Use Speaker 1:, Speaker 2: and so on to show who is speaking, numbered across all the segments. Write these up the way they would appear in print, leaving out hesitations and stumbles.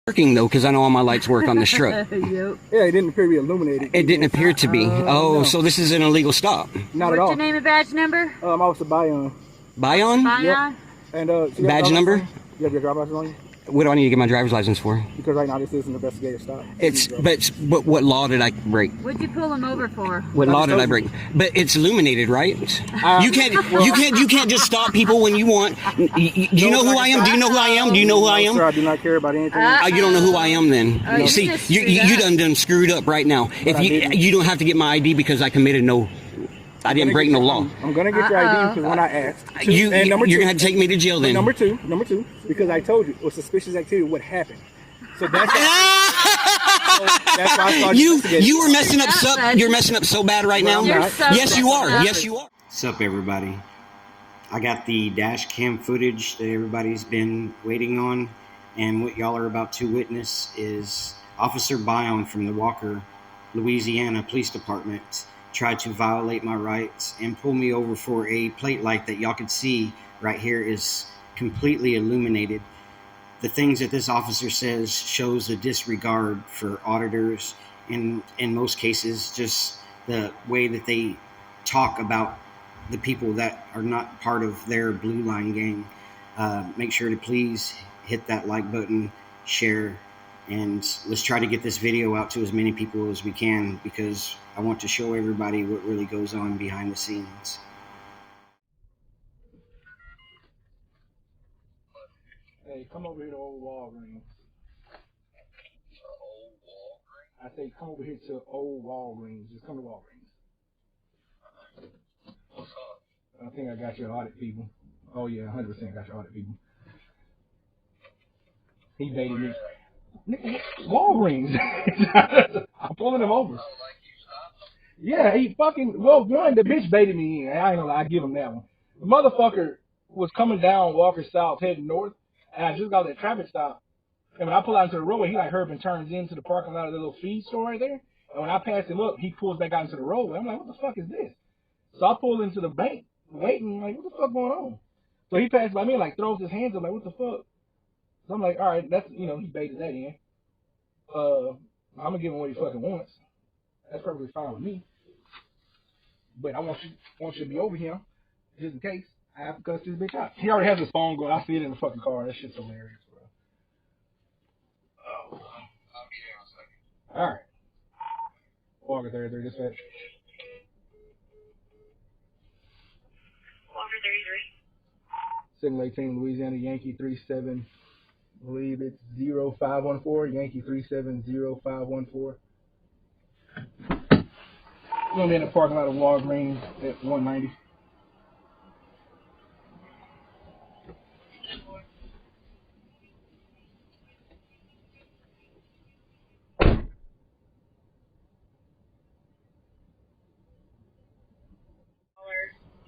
Speaker 1: working though, because I know all my lights work on this truck.
Speaker 2: Yep.
Speaker 3: Yeah, it didn't appear to be illuminated.
Speaker 1: It didn't appear to be.
Speaker 3: No.
Speaker 1: So this is an illegal stop.
Speaker 3: Not
Speaker 2: What's
Speaker 3: at all.
Speaker 2: your name and badge number?
Speaker 3: Officer Bione.
Speaker 1: Bione?
Speaker 2: Bione?
Speaker 3: Yep. And so you
Speaker 1: Badge
Speaker 3: have
Speaker 1: number?
Speaker 3: You have your driver's license on you?
Speaker 1: What do I need to get my driver's license for?
Speaker 3: Because right now this is an investigative stop.
Speaker 1: But what law did I break?
Speaker 2: What'd you pull him over for?
Speaker 1: What law did I break? But it's illuminated, right? You can't just stop people when you want. Do you know who I am? Do you know who I am? Do you know who I am?
Speaker 3: Sir, I do not care about anything.
Speaker 1: You don't know who I am then.
Speaker 2: You
Speaker 1: See,
Speaker 2: just
Speaker 1: you done screwed up right now. If you don't have to get my ID because I committed I didn't break no law.
Speaker 3: I'm gonna get your ID because when I asked,
Speaker 1: you're gonna have to take me to jail then.
Speaker 3: Number two, because I told you it was suspicious activity. What happened? So that's why I started
Speaker 1: you were messing up you're messing up so bad right now. Yes, you are. Yes, you are. What's up, everybody? I got the dash cam footage that everybody's been waiting on, and what y'all are about to witness is Officer Bione from the Walker, Louisiana Police Department tried to violate my rights and pull me over for a plate light that y'all can see right here is completely illuminated. The things that this officer says shows a disregard for auditors, and in most cases just the way that they talk about the people that are not part of their blue line gang. Make sure to please hit that like button, share, and let's try to get this video out to as many people as we can, because I want to show everybody what really goes on behind the scenes.
Speaker 3: Hey, come over here to Old Walgreens.
Speaker 4: Old Walgreens?
Speaker 3: I say come over here to Old Walgreens. Just come to Walgreens.
Speaker 4: What's up?
Speaker 3: I think I got your audit people. Oh yeah, 100% got your audit people. He baited me. Nigga, Walgreens. I'm pulling him over. Yeah, he fucking, well, one, the bitch baited me in. I ain't gonna lie, I give him that one. The motherfucker was coming down Walker South, heading north, and I just got that traffic stop. And when I pull out into the roadway, he like herb and turns into the parking lot of the little feed store right there. And when I pass him up, he pulls back out into the roadway. I'm like, what the fuck is this? So I pull into the bank, waiting, like, what the fuck going on? So he passes by me and like throws his hands up, like, what the fuck? So I'm like, all right, that's, he baited that in. I'm gonna give him what he fucking wants. That's perfectly fine with me. But I want you to be over here, just in case I have to cuss this bitch out. He already has his phone going. I see it in the fucking car. That shit's hilarious, bro.
Speaker 4: Oh, I'll be there in a second.
Speaker 3: All right. Walker 33, dispatch.
Speaker 5: Walker 33.
Speaker 3: Signal 18, Louisiana, Yankee 37. I believe it's 0514, Yankee 370514. We're going to be in the parking lot of Walgreens at 190.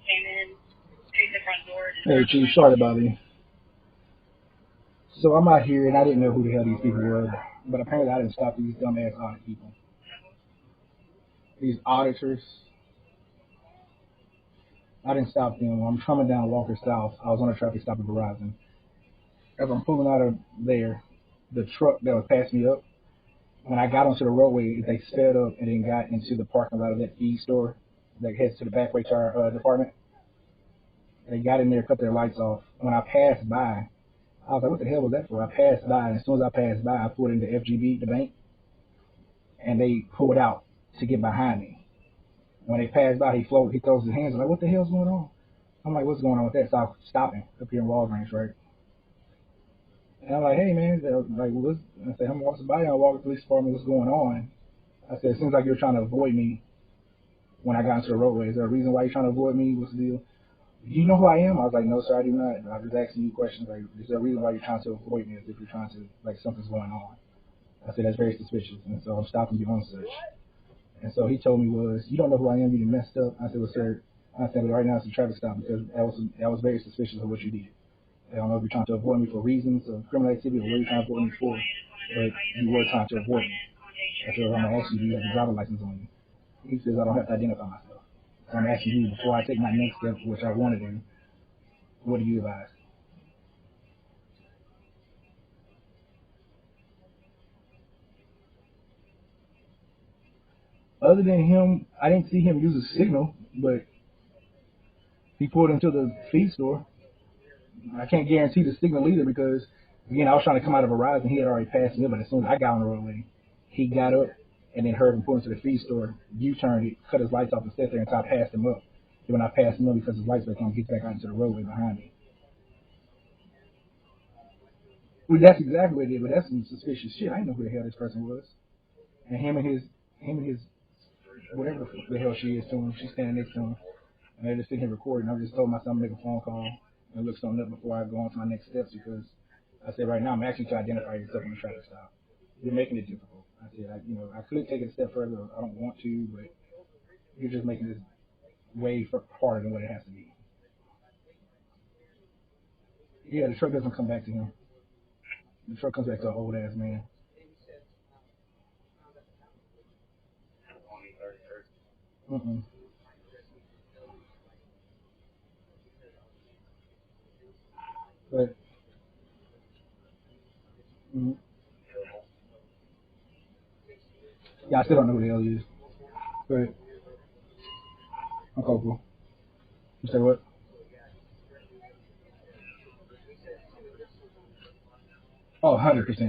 Speaker 5: Came in, straight to the front door.
Speaker 3: Hey, Chief, sorry about you. So I'm out here, and I didn't know who the hell these people were, but apparently I didn't stop these dumbass audit people. These auditors. I didn't stop them. When I'm coming down Walker South, I was on a traffic stop at Verizon. As I'm pulling out of there, the truck that was passing me up, when I got onto the roadway, they sped up and then got into the parking lot of that feed store that heads to the backway to our department. They got in there, cut their lights off. When I passed by, I was like, what the hell was that for? I passed by, and as soon as I passed by, I pulled into FGB, the bank, and they pulled out to get behind me. When they passed by, he throws his hands. I'm like, what the hell's going on? I'm like, what's going on with that? So I stop him up here in Walgreens, right? And I'm like, hey, man, I said, I'm Officer Bione, Walker Police Department, what's going on? I said, it seems like you're trying to avoid me when I got into the roadway. Is there a reason why you're trying to avoid me? What's the deal? Do you know who I am? I was like, no, sir, I do not. I'm just asking you questions. Like, is there a reason why you're trying to avoid me as if you're trying to, like, something's going on? I said, that's very suspicious. And so I'm stopping you on search. And so he told me you don't know who I am, you done messed up. I said, well, sir, right now it's a traffic stop because that was very suspicious of what you did. I don't know if you're trying to avoid me for reasons of criminal activity or what you're trying to avoid me for, but you were trying to avoid me. I said, I'm going to ask you, do you have a driver's license on you? He says, I don't have to identify myself. So I'm asking you, before I take my next step, which I wanted in, what do you advise? Other than him, I didn't see him use a signal, but he pulled into the feed store. I can't guarantee the signal either because, again, I was trying to come out of Verizon. He had already passed me, but as soon as I got on the roadway, he got up and then heard him pull into the feed store, U-turned it, cut his lights off and sat there until I passed him up. And when I passed him up because his lights back on, he gets back out into the roadway behind me. Well, that's exactly what it did, but that's some suspicious shit. I didn't know who the hell this person was. And him and his, whatever the hell she is to him, she's standing next to him. And they're just sitting here recording. I just told myself I'm going to make a phone call and look something up before I go on to my next steps because I said right now I'm actually trying to identify yourself on the traffic stop. You're making it difficult. I said, I could take it a step further. I don't want to, but you're just making this way harder than what it has to be. Yeah, the truck doesn't come back to him. The truck comes back to an old ass man. Mm-mm. But yeah, I still don't know who the hell he is. But I'm cool. You say what? Oh, 100%. Because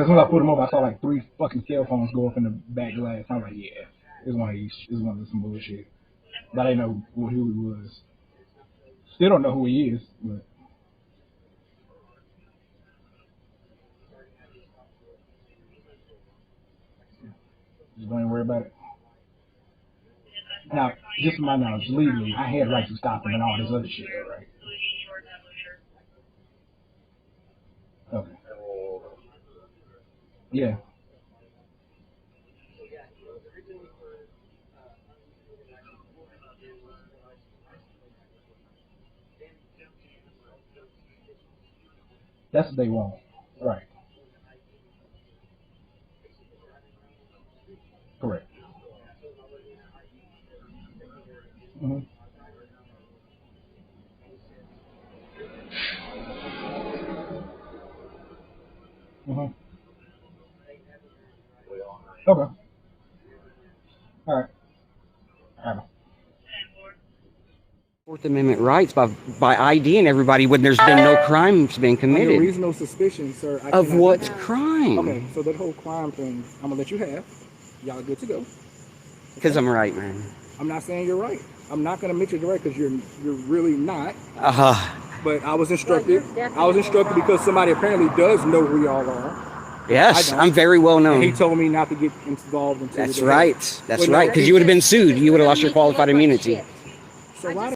Speaker 3: as soon as I put him over, I saw like 3 fucking cell phones go up in the back glass. I'm like, yeah, it's one of these. It's one of some bullshit. But I didn't know who he was. Still don't know who he is, but just don't even worry about it. Now, just from my knowledge, legally, I had right to stop him and all this other shit, right? Okay. Yeah. That's what they want. Right. Correct. Mm-hmm. Mm-hmm. Okay. All right.
Speaker 1: Fourth Amendment rights by IDing everybody when there's been no crimes being committed.
Speaker 3: Under reasonable suspicion, sir.
Speaker 1: Of what crime?
Speaker 3: Okay, so that whole crime thing, I'm gonna let you have. Y'all good to go.
Speaker 1: Because I'm right, man.
Speaker 3: I'm not saying you're right. I'm not gonna admit you're right because you're really not. But I was instructed. I was instructed because somebody apparently does know who y'all are.
Speaker 1: Yes, I'm very well known.
Speaker 3: And he told me not to get involved until.
Speaker 1: That's right. That's right. Because you would have been sued. You would have lost your qualified immunity.
Speaker 3: So why?